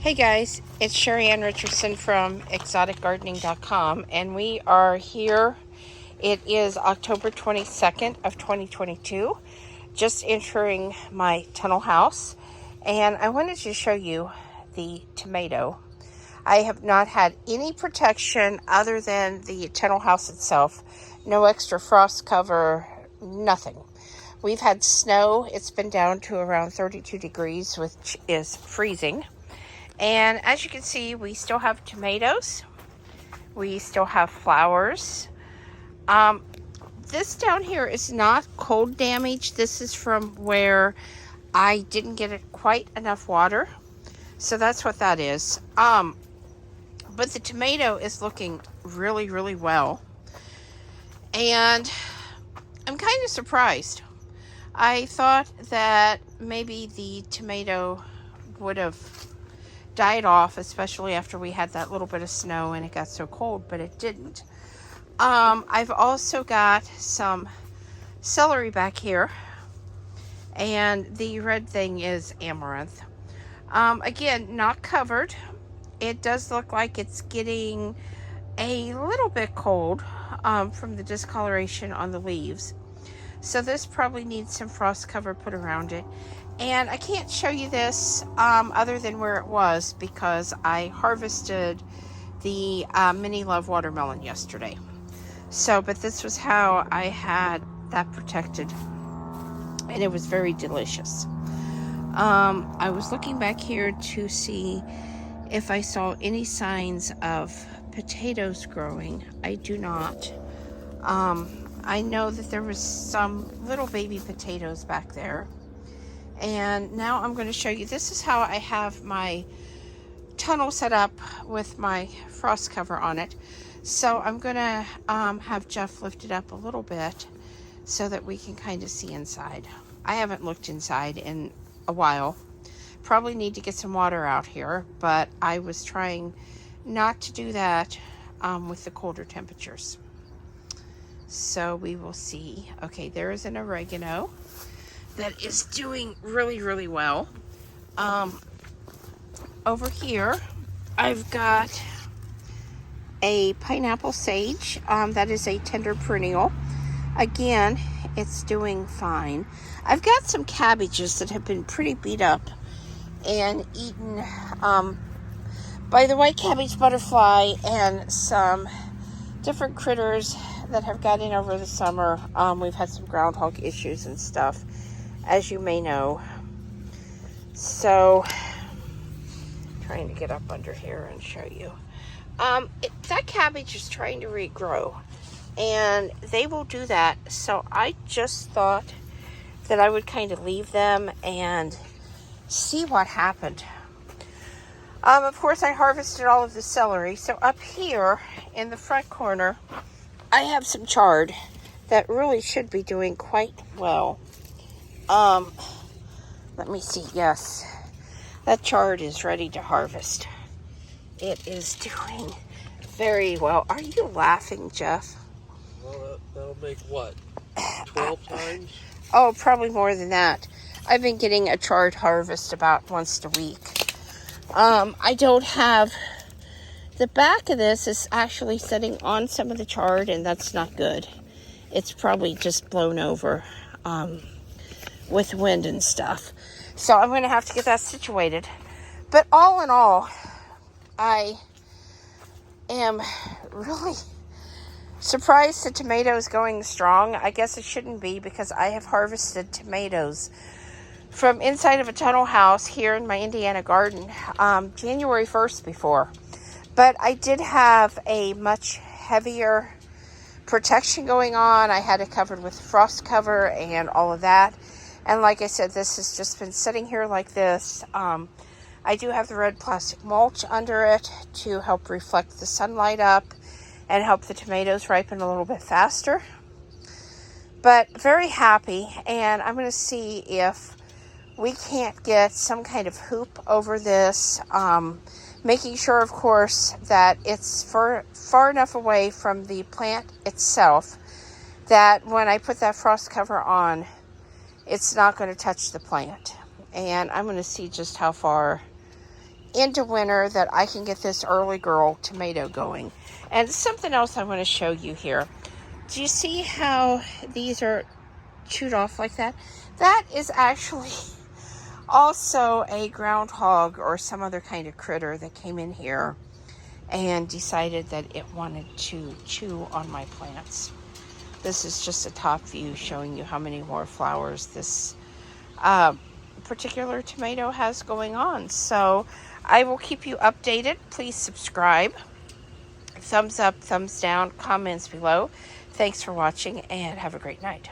Hey guys, it's Sheri Ann Richerson from exoticgardening.com, and we are here. It is October 22nd of 2022, just entering my tunnel house, and I wanted to show you the tomato. I have not had any protection other than the tunnel house itself. No extra frost cover, nothing. We've had snow. It's been down to around 32 degrees, which is freezing. And as you can see, we still have tomatoes. We still have flowers. This down here is not cold damage. This is from where I didn't get it quite enough water. So that's what that is. But the tomato is looking really, really well. And I'm kind of surprised. I thought that maybe the tomato would have died off, especially after we had that little bit of snow and it got so cold, but it didn't. I've also got some celery back here, and the red thing is amaranth. Again, not covered. It does look like it's getting a little bit cold from the discoloration on the leaves. So this probably needs some frost cover put around it. And I can't show you this other than where it was, because I harvested the mini love watermelon yesterday. So, but this was how I had that protected, and it was very delicious. I was looking back here to see if I saw any signs of potatoes growing. I do not. I know that there was some little baby potatoes back there. And now I'm going to show you, this is how I have my tunnel set up with my frost cover on it. So I'm going to have Jeff lift it up a little bit so that we can kind of see inside. I haven't looked inside in a while. Probably need to get some water out here, but I was trying not to do that with the colder temperatures. So we will see. Okay, there is an oregano that is doing really, really well. Over here, I've got a pineapple sage. That is a tender perennial. Again, it's doing fine. I've got some cabbages that have been pretty beat up and eaten by the white cabbage butterfly and some different critters that have got in over the summer. We've had some groundhog issues and stuff, as you may know. So, trying to get up under here and show you. That cabbage is trying to regrow, and they will do that. So I just thought that I would kind of leave them and see what happened. Of course, I harvested all of the celery. So up here in the front corner, I have some chard that really should be doing quite well. Let me see. Yes, that chard is ready to harvest. It is doing very well. Are you laughing, Jeff? Well, that'll make what? 12 times? Oh, probably more than that. I've been getting a chard harvest about once a week. I don't have... The back of this is actually sitting on some of the chard, and that's not good. It's probably just blown over with wind and stuff. So I'm going to have to get that situated. But all in all, I am really surprised the tomato is going strong. I guess it shouldn't be, because I have harvested tomatoes from inside of a tunnel house here in my Indiana garden January 1st before. But I did have a much heavier protection going on. I had it covered with frost cover and all of that. And like I said, this has just been sitting here like this. I do have the red plastic mulch under it to help reflect the sunlight up and help the tomatoes ripen a little bit faster. But very happy, and I'm going to see if we can't get some kind of hoop over this, making sure, of course, that it's far enough away from the plant itself that when I put that frost cover on, it's not going to touch the plant. And I'm going to see just how far into winter that I can get this early girl tomato going. And something else I want to show you here. Do you see how these are chewed off like that? That is actually also a groundhog or some other kind of critter that came in here and decided that it wanted to chew on my plants. This is just a top view showing you how many more flowers this particular tomato has going on. So I will keep you updated. Please subscribe. Thumbs up, thumbs down, comments below. Thanks for watching and have a great night.